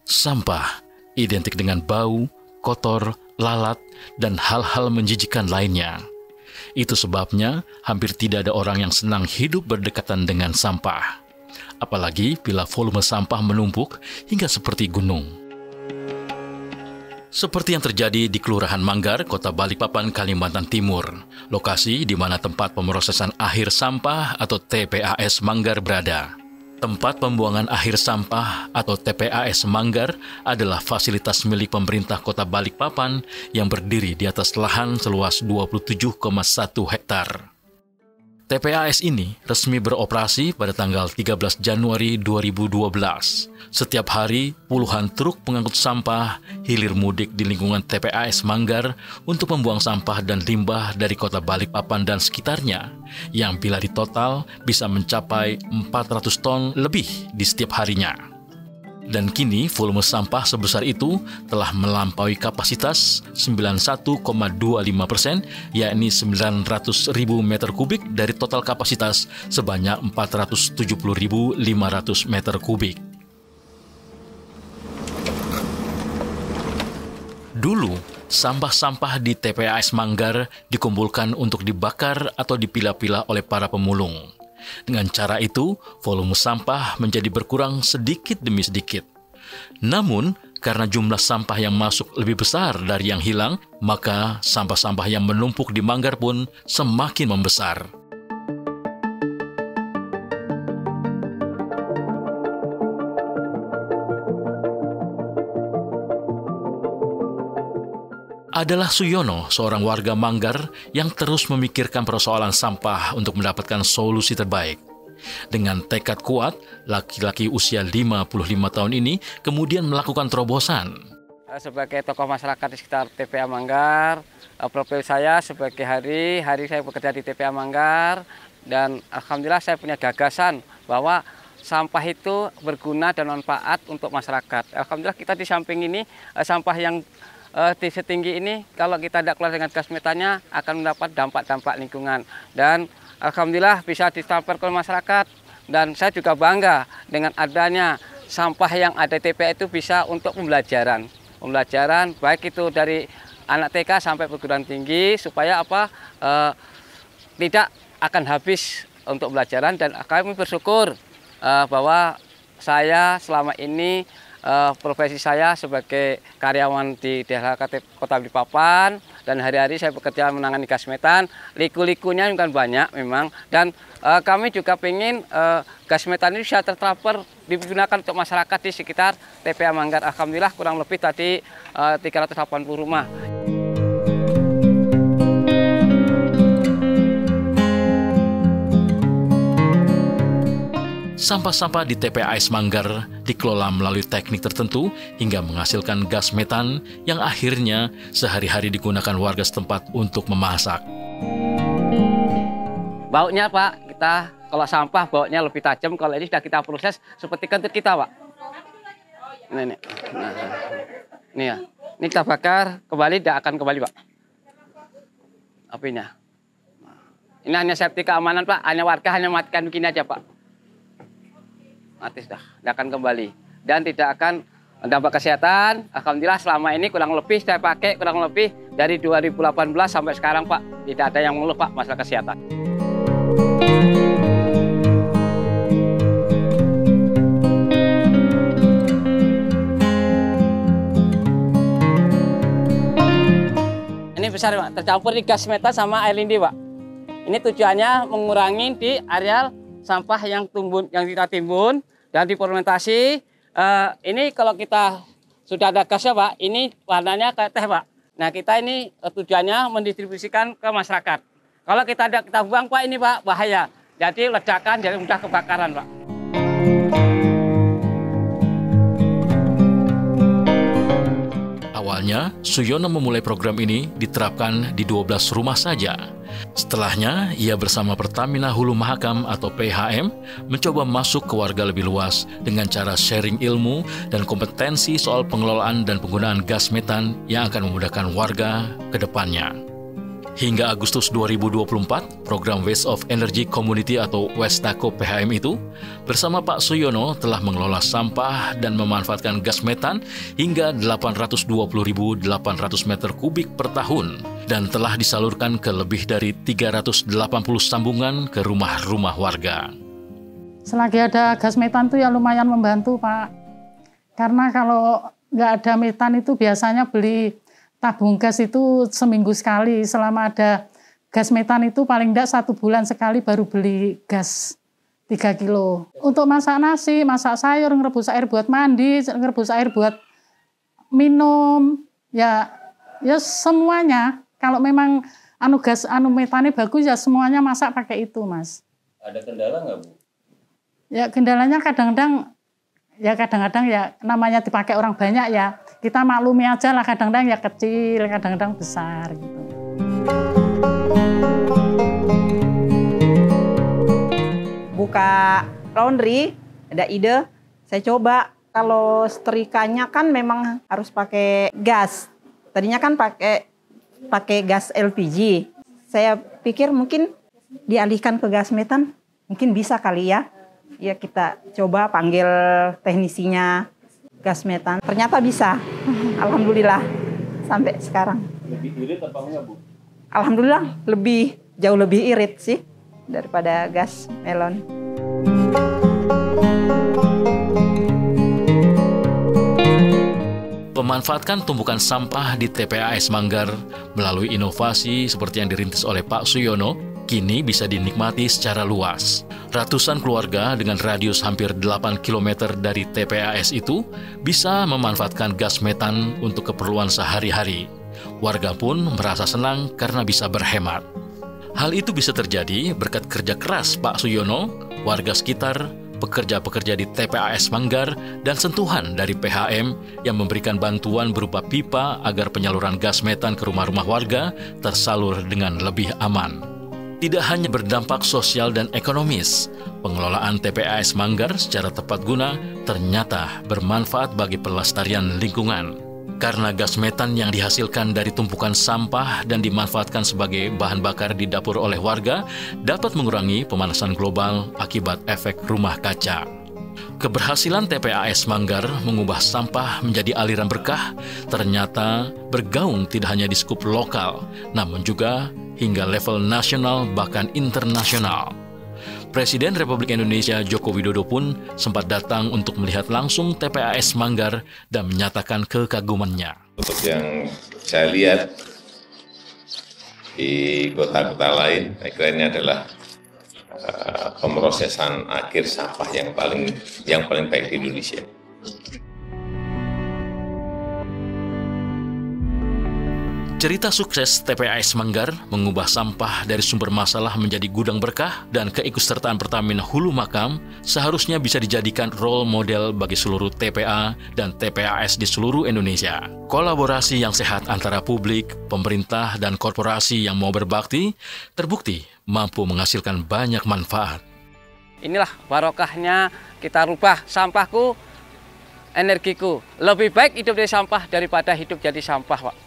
Sampah identik dengan bau, kotor, lalat, dan hal-hal menjijikkan lainnya. Itu sebabnya hampir tidak ada orang yang senang hidup berdekatan dengan sampah. Apalagi bila volume sampah menumpuk hingga seperti gunung. Seperti yang terjadi di Kelurahan Manggar, Kota Balikpapan, Kalimantan Timur, lokasi di mana tempat pemrosesan akhir sampah atau TPAS Manggar berada. Tempat pembuangan akhir sampah atau TPAS Manggar adalah fasilitas milik pemerintah Kota Balikpapan yang berdiri di atas lahan seluas 27,1 hektar. TPAS ini resmi beroperasi pada tanggal 13 Januari 2012. Setiap hari, puluhan truk pengangkut sampah hilir mudik di lingkungan TPAS Manggar untuk membuang sampah dan limbah dari Kota Balikpapan dan sekitarnya, yang bila ditotal bisa mencapai 400 ton lebih di setiap harinya. Dan kini volume sampah sebesar itu telah melampaui kapasitas 91,25%, yakni 900.000 meter kubik dari total kapasitas sebanyak 470.500 meter kubik. Dulu, sampah-sampah di TPAS Manggar dikumpulkan untuk dibakar atau dipilah-pilah oleh para pemulung. Dengan cara itu, volume sampah menjadi berkurang sedikit demi sedikit. Namun, karena jumlah sampah yang masuk lebih besar dari yang hilang, maka sampah-sampah yang menumpuk di Manggar pun semakin membesar. Adalah Suyono, seorang warga Manggar yang terus memikirkan persoalan sampah untuk mendapatkan solusi terbaik. Dengan tekad kuat, laki-laki usia 55 tahun ini kemudian melakukan terobosan. Sebagai tokoh masyarakat di sekitar TPA Manggar, profil saya sebagai hari saya bekerja di TPA Manggar, dan alhamdulillah saya punya gagasan bahwa sampah itu berguna dan manfaat untuk masyarakat. Alhamdulillah kita di samping ini, sampah yang di setinggi ini, kalau kita tidak keluar dengan gas metannya akan mendapat dampak-dampak lingkungan, dan alhamdulillah bisa ditransfer ke masyarakat. Dan saya juga bangga dengan adanya sampah yang ada di TPA itu bisa untuk pembelajaran baik itu dari anak TK sampai perguruan tinggi, supaya tidak akan habis untuk pembelajaran. Dan kami bersyukur bahwa saya selama ini profesi saya sebagai karyawan di DLHK Kota Balikpapan, dan hari-hari saya bekerja menangani gas metan. Liku-likunya kan banyak memang, dan kami juga ingin gas metan ini bisa tertransfer digunakan untuk masyarakat di sekitar TPA Manggar. Alhamdulillah kurang lebih tadi 380 rumah. Sampah-sampah di TPAS Manggar dikelola melalui teknik tertentu hingga menghasilkan gas metan yang akhirnya sehari-hari digunakan warga setempat untuk memasak. Baunya Pak, kita kalau sampah baunya lebih tajam, kalau ini sudah kita proses seperti kentut kita Pak. Ini ya, ini kita bakar kembali, tidak akan kembali Pak apinya. Ini hanya safety keamanan Pak, hanya warga hanya matikan begini aja Pak. Mati sudah, tidak akan kembali dan tidak akan dampak kesehatan. Alhamdulillah selama ini kurang lebih saya pakai kurang lebih dari 2018 sampai sekarang Pak, tidak ada yang mengeluh Pak masalah kesehatan. Ini besar Pak, tercampur di gas metan sama air lindi Pak. Ini tujuannya mengurangi di areal sampah yang kita timbun dan difermentasi. Ini kalau kita sudah ada gasnya Pak, ini warnanya kayak teh Pak. Nah kita ini tujuannya mendistribusikan ke masyarakat. Kalau kita buang Pak, ini Pak bahaya. Jadi ledakan, jadi mudah kebakaran Pak. Awalnya, Suyono memulai program ini diterapkan di 12 rumah saja. Setelahnya, ia bersama Pertamina Hulu Mahakam atau PHM mencoba masuk ke warga lebih luas dengan cara sharing ilmu dan kompetensi soal pengelolaan dan penggunaan gas metan yang akan memudahkan warga ke depannya. Hingga Agustus 2024, program Waste of Energy Community atau Westako PHM itu bersama Pak Suyono telah mengelola sampah dan memanfaatkan gas metan hingga 820.800 meter kubik per tahun dan telah disalurkan ke lebih dari 380 sambungan ke rumah-rumah warga. Selagi ada gas metan itu ya lumayan membantu, Pak. Karena kalau nggak ada metan itu biasanya beli tabung gas itu seminggu sekali. Selama ada gas metan itu paling tidak 1 bulan sekali baru beli gas 3 kilo. Untuk masak nasi, masak sayur, ngerebus air buat mandi, ngerebus air buat minum, ya semuanya. Kalau memang gas metannya bagus ya semuanya masak pakai itu, Mas. Ada kendala nggak, Bu? Ya kendalanya kadang-kadang ya namanya dipakai orang banyak ya. Kita maklumi aja lah, kadang-kadang ya kecil, kadang-kadang besar gitu. Buka laundry, ada ide, saya coba. Kalau setrikanya kan memang harus pakai gas. Tadinya kan pakai gas LPG. Saya pikir mungkin dialihkan ke gas metan, mungkin bisa kali ya. Ya kita coba panggil teknisinya gas metan. Ternyata bisa. Alhamdulillah sampai sekarang. Lebih irit apa enggak, Bu? Alhamdulillah jauh lebih irit sih daripada gas melon. Memanfaatkan tumpukan sampah di TPAS Manggar melalui inovasi seperti yang dirintis oleh Pak Suyono kini bisa dinikmati secara luas. Ratusan keluarga dengan radius hampir 8 km dari TPAS itu bisa memanfaatkan gas metan untuk keperluan sehari-hari. Warga pun merasa senang karena bisa berhemat. Hal itu bisa terjadi berkat kerja keras Pak Suyono, warga sekitar, pekerja-pekerja di TPAS Manggar, dan sentuhan dari PHM yang memberikan bantuan berupa pipa agar penyaluran gas metan ke rumah-rumah warga tersalur dengan lebih aman. Tidak hanya berdampak sosial dan ekonomis, pengelolaan TPAS Manggar secara tepat guna ternyata bermanfaat bagi pelestarian lingkungan. Karena gas metan yang dihasilkan dari tumpukan sampah dan dimanfaatkan sebagai bahan bakar di dapur oleh warga dapat mengurangi pemanasan global akibat efek rumah kaca. Keberhasilan TPAS Manggar mengubah sampah menjadi aliran berkah ternyata bergaung tidak hanya di skup lokal, namun juga hingga level nasional bahkan internasional. Presiden Republik Indonesia Joko Widodo pun sempat datang untuk melihat langsung TPAS Manggar dan menyatakan kekagumannya. Untuk yang saya lihat di kota-kota lain, saya kira ini adalah pemrosesan akhir sampah yang paling baik di Indonesia. Cerita sukses TPAS Manggar mengubah sampah dari sumber masalah menjadi gudang berkah dan keikutsertaan Pertamina Hulu Makam seharusnya bisa dijadikan role model bagi seluruh TPA dan TPAS di seluruh Indonesia. Kolaborasi yang sehat antara publik, pemerintah, dan korporasi yang mau berbakti terbukti mampu menghasilkan banyak manfaat. Inilah barokahnya kita rubah sampahku, energiku. Lebih baik hidup dari sampah daripada hidup jadi sampah, Pak.